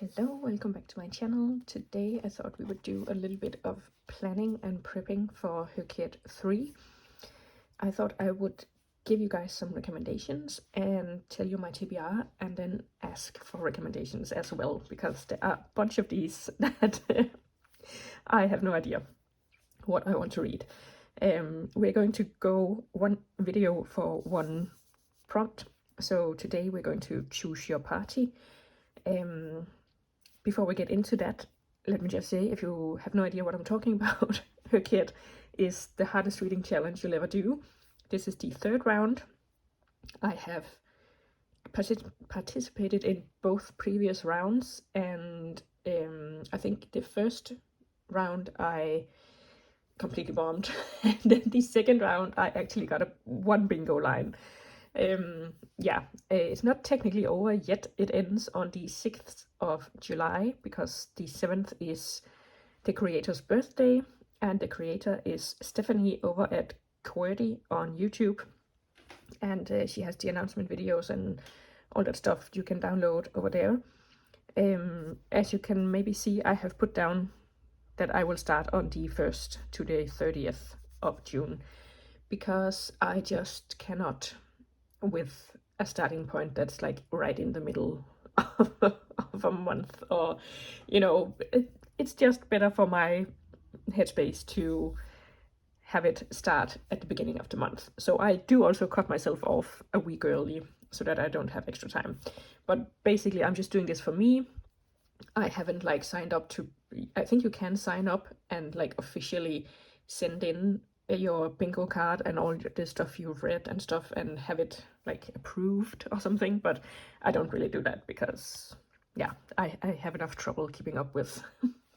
Hello, welcome back to my channel. Today I thought we would do a little bit of planning and prepping for HRCYED 3. I thought I would give you guys some recommendations and tell you my TBR and then ask for recommendations as well, because there are a bunch of these that I have no idea what I want to read. We're going to go one video for one prompt. So today we're going to choose your party. Before we get into that, let me just say, if you have no idea what I'm talking about, HRCYED is the hardest reading challenge you'll ever do. This is the third round. I have participated in both previous rounds, and I think the first round I completely bombed, and then the second round I actually got one bingo line. It's not technically over yet. It ends on the 6th of July because the 7th is the creator's birthday, and the creator is Stephanie over at HRCYED on YouTube, and she has the announcement videos and all that stuff you can download over there. As you can maybe see, I have put down that I will start on the 1st to the 30th of June because I just cannot with a starting point that's like right in the middle of a month, or it's just better for my headspace to have it start at the beginning of the month. So I do also cut myself off a week early so that I don't have extra time, but basically I'm just doing this for me. I haven't like signed up to, I think you can sign up and like officially send in your bingo card and all the stuff you've read and stuff and have it like approved or something, but I don't really do that because I have enough trouble keeping up with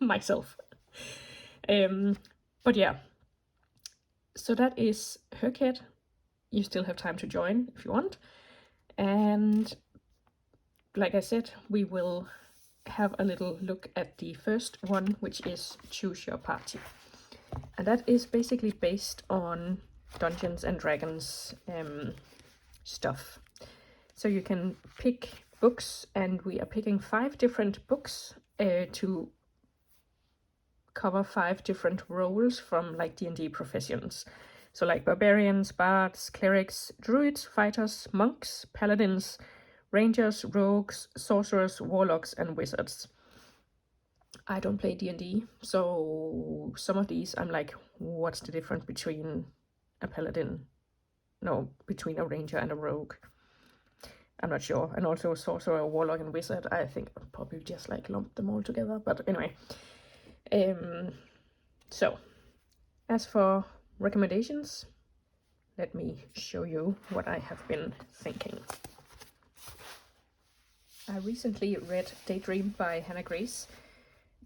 myself. But yeah, so that is HRCYED. You still have time to join if you want, and like I said, we will have a little look at the first one, which is choose your party. And that is basically based on Dungeons and Dragons stuff. So you can pick books, and we are picking 5 different books to cover 5 different roles from like D&D professions. So like barbarians, bards, clerics, druids, fighters, monks, paladins, rangers, rogues, sorcerers, warlocks, and wizards. I don't play D&D, so some of these I'm like, what's the difference between a paladin? No, between a ranger and a rogue. I'm not sure. And also sorcerer, warlock, and wizard. I think I'll probably just like lump them all together. But anyway, so as for recommendations, let me show you what I have been thinking. I recently read Daydream by Hannah Grace.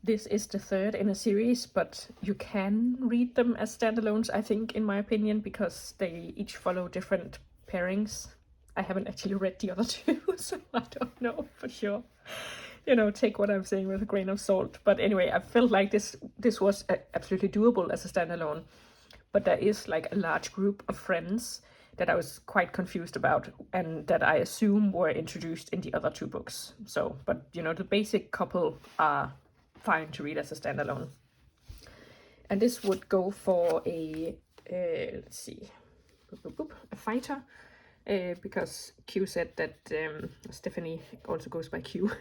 This is the third in a series, but you can read them as standalones, I think, in my opinion, because they each follow different pairings. I haven't actually read the other 2, so I don't know for sure. Take what I'm saying with a grain of salt. But anyway, I felt like this was absolutely doable as a standalone. But there is like a large group of friends that I was quite confused about, and that I assume were introduced in the other 2 books. So, but the basic couple are fine to read as a standalone. And this would go for a let's see, a fighter, because Q said that Stephanie also goes by Q.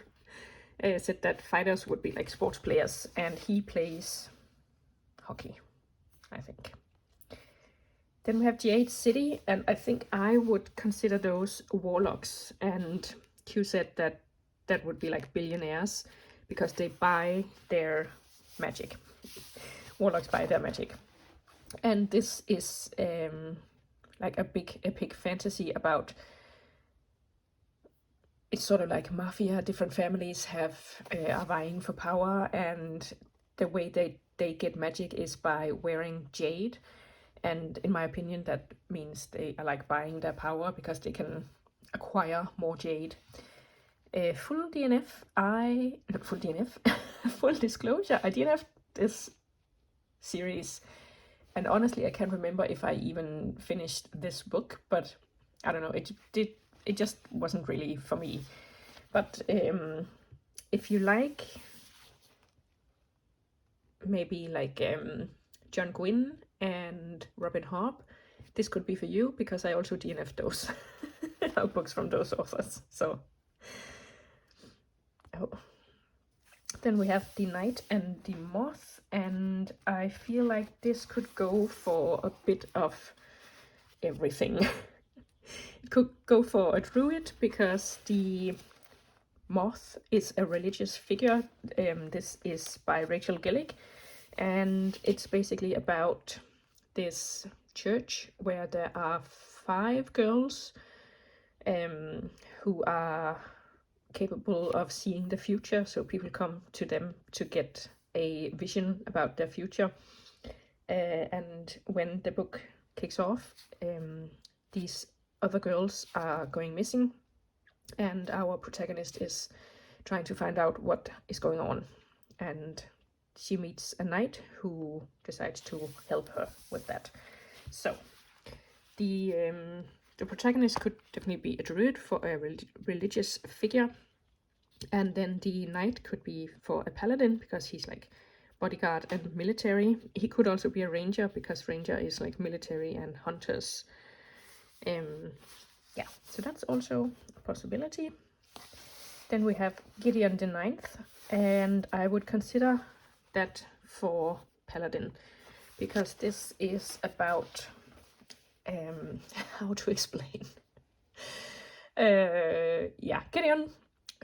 Said that fighters would be like sports players, and he plays hockey, I think. Then we have Jade City, and I think I would consider those warlocks, and Q said that that would be like billionaires because they buy their magic. Warlocks buy their magic. And this is like a big epic fantasy about, it's sort of like mafia. Different families are vying for power, and the way they get magic is by wearing jade. And in my opinion, that means they are like buying their power because they can acquire more jade. Full disclosure, I did have this series, and honestly I can't remember if I even finished this book, but I don't know, it just wasn't really for me. But if you like maybe like John Gwynne and Robin Hobb, this could be for you, because I also DNF those books from those authors. So then we have The Knight and the Moth, and I feel like this could go for a bit of everything. It could go for a druid, because the Moth is a religious figure. This is by Rachel Gillick, and it's basically about this church where there are 5 girls who are capable of seeing the future, so people come to them to get a vision about their future. And when the book kicks off, these other girls are going missing, and our protagonist is trying to find out what is going on, and she meets a knight who decides to help her with that. So the protagonist could definitely be a druid for a religious figure, and then the knight could be for a paladin, because he's like bodyguard and military. He could also be a ranger, because ranger is like military and hunters. Yeah, so that's also a possibility. Then we have Gideon the Ninth, and I would consider that for paladin, because this is about how to explain. Yeah, Gideon,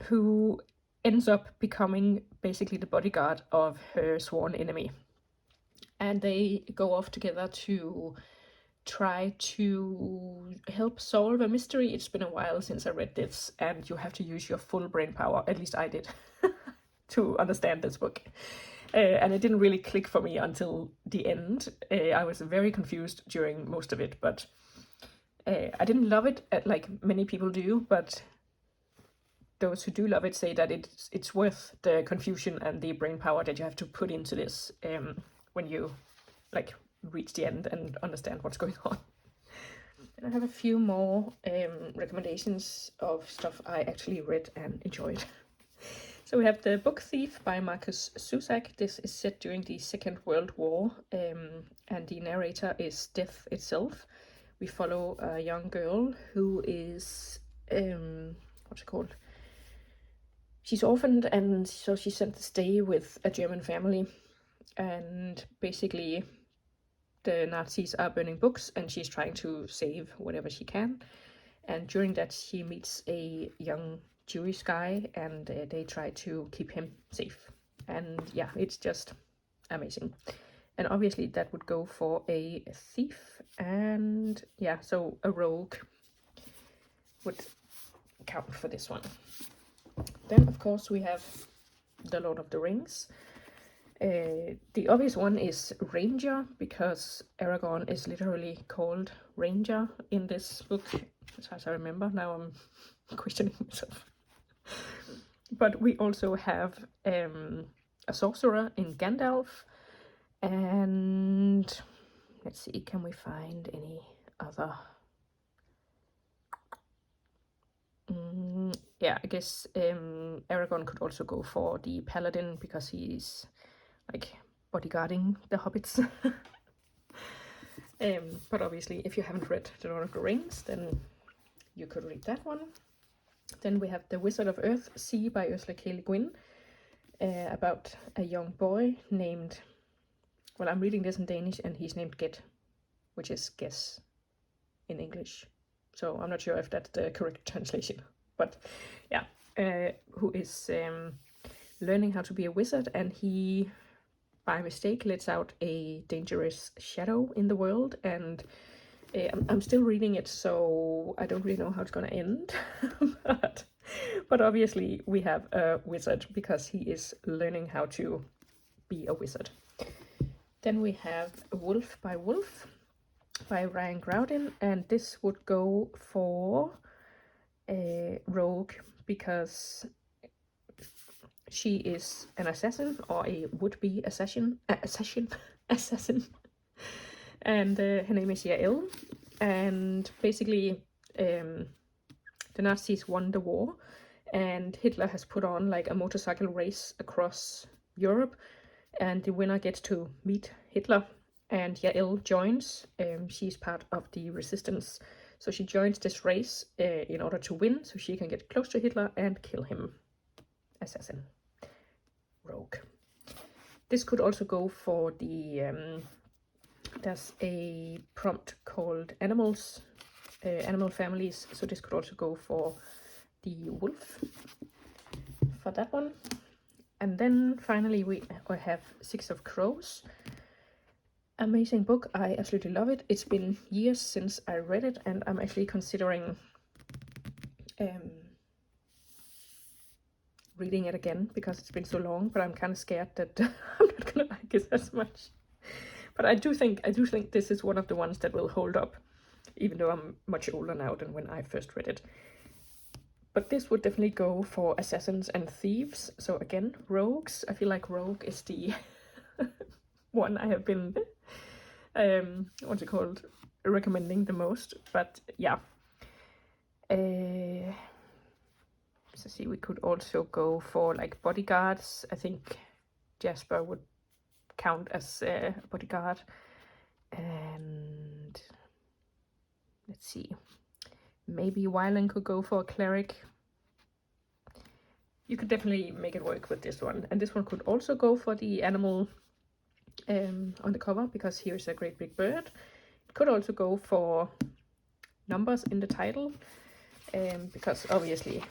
who ends up becoming basically the bodyguard of her sworn enemy, and they go off together to try to help solve a mystery. It's been a while since I read this, and you have to use your full brain power, at least I did, to understand this book. And it didn't really click for me until the end. I was very confused during most of it, but I didn't love it like many people do, but those who do love it say that it's worth the confusion and the brain power that you have to put into this when you like reach the end and understand what's going on. And I have a few more recommendations of stuff I actually read and enjoyed. So we have The Book Thief by Marcus Zusak. This is set during the Second World War, and the narrator is death itself. We follow a young girl who is, what's it called? She's orphaned, and so she's sent to stay with a German family. And basically, the Nazis are burning books, and she's trying to save whatever she can. And during that, she meets a young Jewish guy, and they try to keep him safe. And yeah, it's just amazing. And obviously that would go for a thief, and yeah, so a rogue would count for this one. Then of course we have The Lord of the Rings. The obvious one is Ranger, because Aragorn is literally called Ranger in this book, as far as I remember. Now I'm questioning myself. But we also have a sorcerer in Gandalf, and let's see, can we find any other? Yeah, I guess Aragorn could also go for the paladin, because he's like bodyguarding the hobbits. But obviously, if you haven't read The Lord of the Rings, then you could read that one. Then we have The Wizard of Earthsea by Ursula K. Le Guin, about a young boy named, well, I'm reading this in Danish, and he's named Get, which is guess in English. So I'm not sure if that's the correct translation, but yeah, who is learning how to be a wizard, and he, by mistake, lets out a dangerous shadow in the world, and I'm still reading it, so I don't really know how it's gonna end. but obviously we have a wizard, because he is learning how to be a wizard. Then we have Wolf by Wolf by Ryan Groudin, and this would go for a rogue, because she is an assassin, or a would-be assassin, and her name is Yael, and basically the Nazis won the war, and Hitler has put on like a motorcycle race across Europe, and the winner gets to meet Hitler. And Yael joins. She's part of the resistance, so she joins this race in order to win, so she can get close to Hitler and kill him. Assassin. Rogue. This could also go for the there's a prompt called animals, animal families, so this could also go for the wolf, for that one. And then finally we have Six of Crows. Amazing book. I absolutely love it. It's been years since I read it, and I'm actually considering reading it again because it's been so long, but I'm kind of scared that I'm not gonna like it as much. But I do think this is one of the ones that will hold up, even though I'm much older now than when I first read it. But this would definitely go for assassins and thieves. So again, rogues. I feel like rogue is the one I have been what's it called, recommending the most. But yeah, so see, we could also go for like bodyguards. I think Jasper would count as a bodyguard. And let's see, maybe Wylan could go for a cleric. You could definitely make it work with this one. And this one could also go for the animal on the cover, because here's a great big bird. It could also go for numbers in the title, because obviously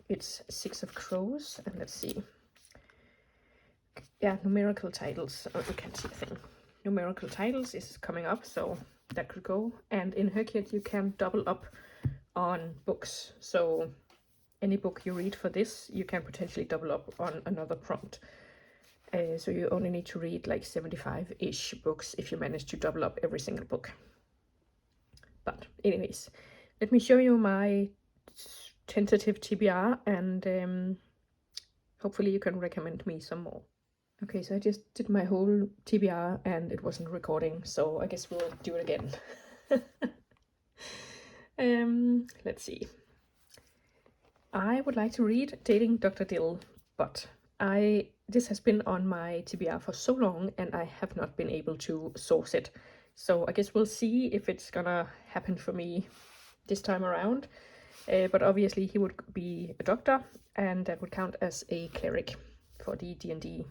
it's Six of Crows. And let's see, yeah, numerical titles. Oh, you can't see a thing. Numerical titles is coming up, so that could go. And in HRCYED you can double up on books, so any book you read for this you can potentially double up on another prompt. So you only need to read like 75-ish books if you manage to double up every single book. But anyways, let me show you my tentative TBR, and hopefully you can recommend me some more. Okay, so I just did my whole TBR and it wasn't recording, so I guess we'll do it again. Let's see. I would like to read Dating Dr. Dill, but this has been on my TBR for so long and I have not been able to source it. So I guess we'll see if it's gonna happen for me this time around. But obviously he would be a doctor, and that would count as a cleric for the D&D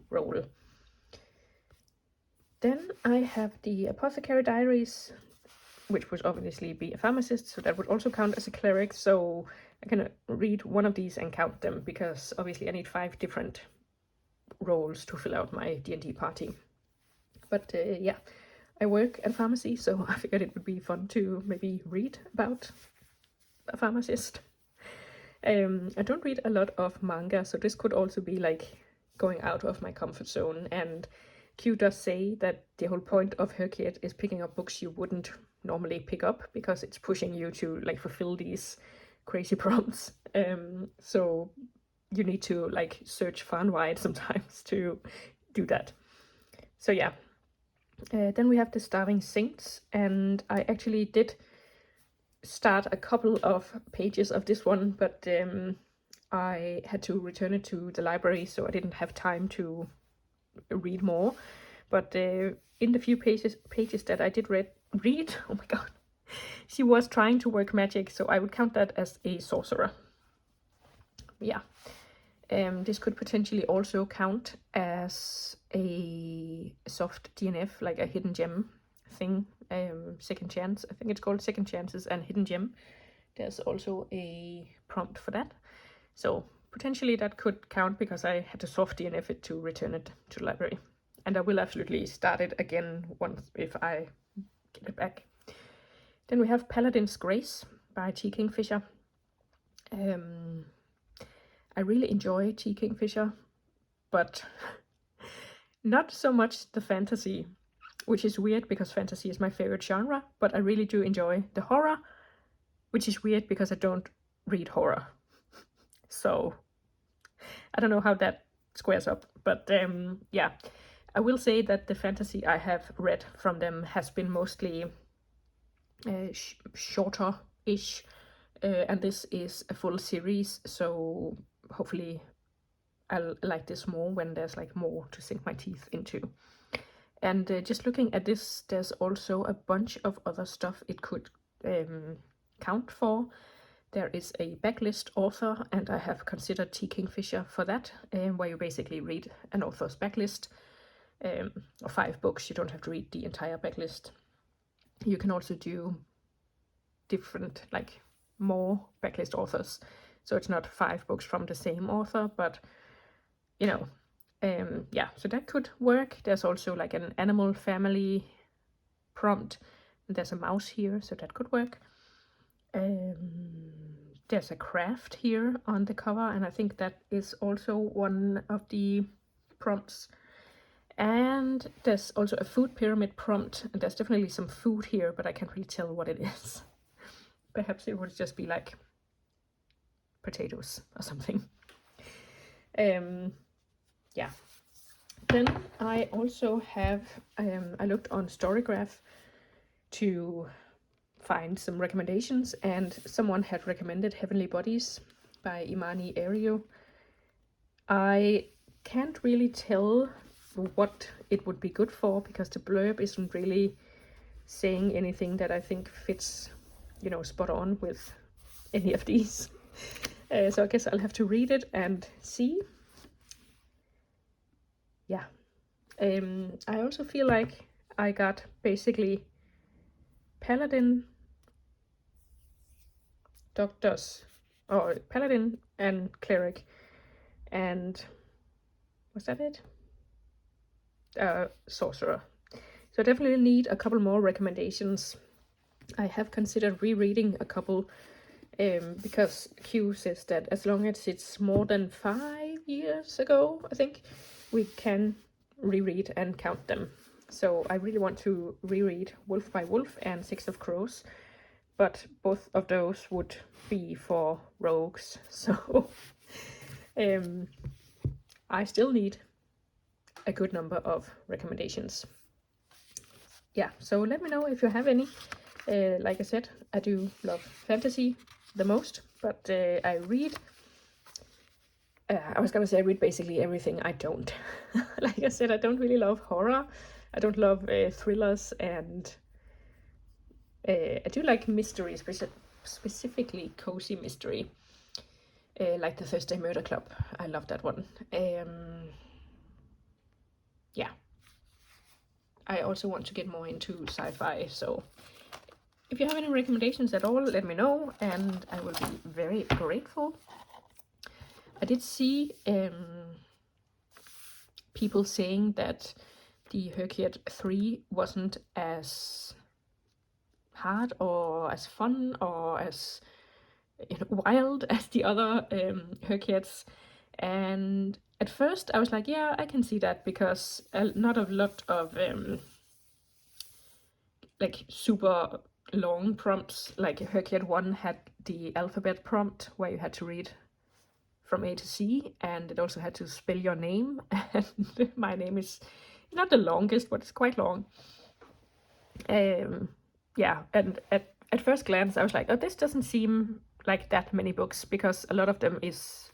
role. Then I have the Apothecary Diaries, which would obviously be a pharmacist, so that would also count as a cleric. So I can read one of these and count them, because obviously I need 5 different roles to fill out my D&D party. But yeah, I work at a pharmacy, so I figured it would be fun to maybe read about a pharmacist. I don't read a lot of manga, so this could also be like going out of my comfort zone. And Q does say that the whole point of HRCYED is picking up books you wouldn't normally pick up, because it's pushing you to like fulfill these crazy prompts. So you need to like search far and wide sometimes to do that. So yeah. Then we have the Starving Saints, and I actually did start a couple of pages of this one, but I had to return it to the library, so I didn't have time to read more. But in the few pages that I did read, oh my god, she was trying to work magic, so I would count that as a sorcerer. Yeah. This could potentially also count as a soft DNF, like a hidden gem thing. Second chance, I think it's called Second Chances and Hidden Gem. There's also a prompt for that. So potentially that could count, because I had to soft DNF it to return it to the library. And I will absolutely start it again once if I get it back. Then we have Paladin's Grace by T. Kingfisher. I really enjoy T. Kingfisher, but not so much the fantasy, which is weird because fantasy is my favorite genre, but I really do enjoy the horror, which is weird because I don't read horror. So I don't know how that squares up, but yeah, I will say that the fantasy I have read from them has been mostly shorter-ish, and this is a full series, so hopefully I'll like this more when there's like more to sink my teeth into. And just looking at this, there's also a bunch of other stuff it could count for. There is a backlist author, and I have considered T. Kingfisher for that, where you basically read an author's backlist, or 5 books. You don't have to read the entire backlist. You can also do different, like more backlist authors. So it's not 5 books from the same author, but you know, yeah, so that could work. There's also like an animal family prompt. There's a mouse here, so that could work. There's a craft here on the cover, and I think that is also one of the prompts. And there's also a food pyramid prompt, and there's definitely some food here, but I can't really tell what it is. Perhaps it would just be like potatoes or something. Yeah. Then I also have, I looked on Storygraph to find some recommendations, and someone had recommended Heavenly Bodies by Imani Ario. I can't really tell what it would be good for, because the blurb isn't really saying anything that I think fits, you know, spot on with any of these. So I guess I'll have to read it and see. Yeah. I also feel like I got basically Paladin, Doctors, or Paladin and Cleric, and was that it? Sorcerer. So I definitely need a couple more recommendations. I have considered rereading a couple, because Q says that as long as it's more than 5 years ago, I think, we can reread and count them. So I really want to reread Wolf by Wolf and Six of Crows, but both of those would be for rogues, so I still need a good number of recommendations. Yeah, so let me know if you have any. Like I said, I do love fantasy the most, but I read basically everything I don't. Like I said, I don't really love horror. I don't love thrillers, and I do like mystery, specifically cozy mystery. Like the Thursday Murder Club. I love that one. Yeah. I also want to get more into sci-fi, so if you have any recommendations at all, let me know, and I will be very grateful. I did see people saying that the HRCYED 3 wasn't as hard or as fun or as wild as the other HRCYEDs, and at first I was like, yeah, I can see that, because not a lot of like super long prompts. Like HRCYED 1 had the alphabet prompt where you had to read from A to Z, and it also had to spell your name, and my name is not the longest, but it's quite long. Yeah, and at first glance I was like, oh, this doesn't seem like that many books, because a lot of them is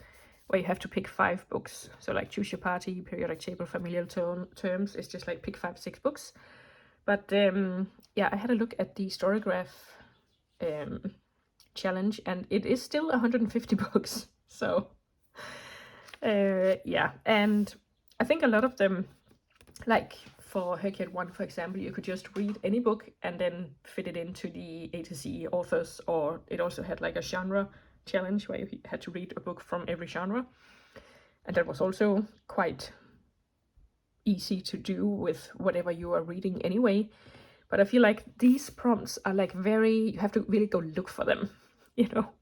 where you have to pick 5 books. So like Choose Your Party, Periodic Table, Familial Terms, it's just like pick 5-6 books. But yeah, I had a look at the Storygraph challenge, and it is still 150 books. So yeah, and I think a lot of them, like for HRCYED 1, for example, you could just read any book and then fit it into the A to Z authors, or it also had like a genre challenge where you had to read a book from every genre, and that was also quite easy to do with whatever you are reading anyway. But I feel like these prompts are like you have to really go look for them, you know.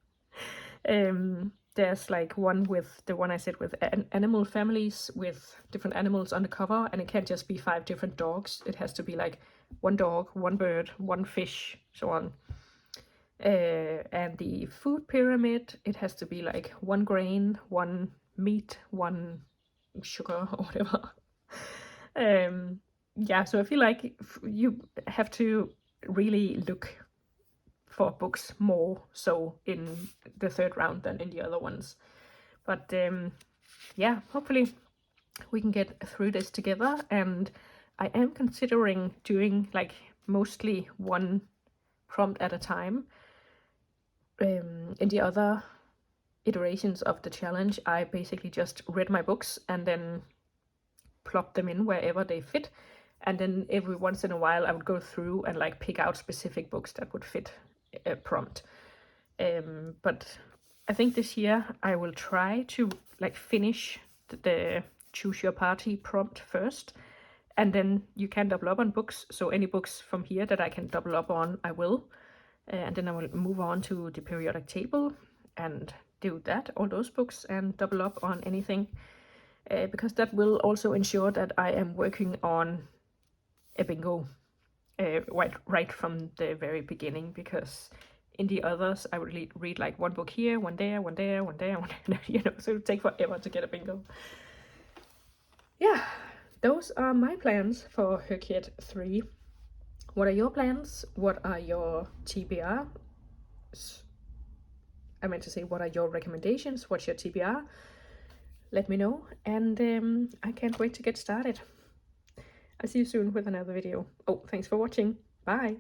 There's like one with the one I said with animal families with different animals on the cover, and it can't just be 5 different dogs. It has to be like 1 dog, 1 bird, 1 fish, so on. And the food pyramid, it has to be like 1 grain, 1 meat, 1 sugar, or whatever. Yeah, so I feel like you have to really look for books more so in the third round than in the other ones. But yeah, hopefully we can get through this together, and I am considering doing like mostly one prompt at a time. In the other iterations of the challenge, I basically just read my books and then plop them in wherever they fit, and then every once in a while I would go through and like pick out specific books that would fit a prompt. But I think this year I will try to like finish the choose your party prompt first, and then you can double up on books, so any books from here that I can double up on I will, and then I will move on to the periodic table and do that, all those books, and double up on anything, because that will also ensure that I am working on a bingo right from the very beginning, because in the others I would read like one book here, one there, one there, one there, one there, you know, so it would take forever to get a bingo. Yeah, those are my plans for HRCYED 3. What are your plans? What are your TBR? I meant to say, what are your recommendations? What's your TBR? Let me know, and I can't wait to get started. I'll see you soon with another video. Oh, thanks for watching. Bye!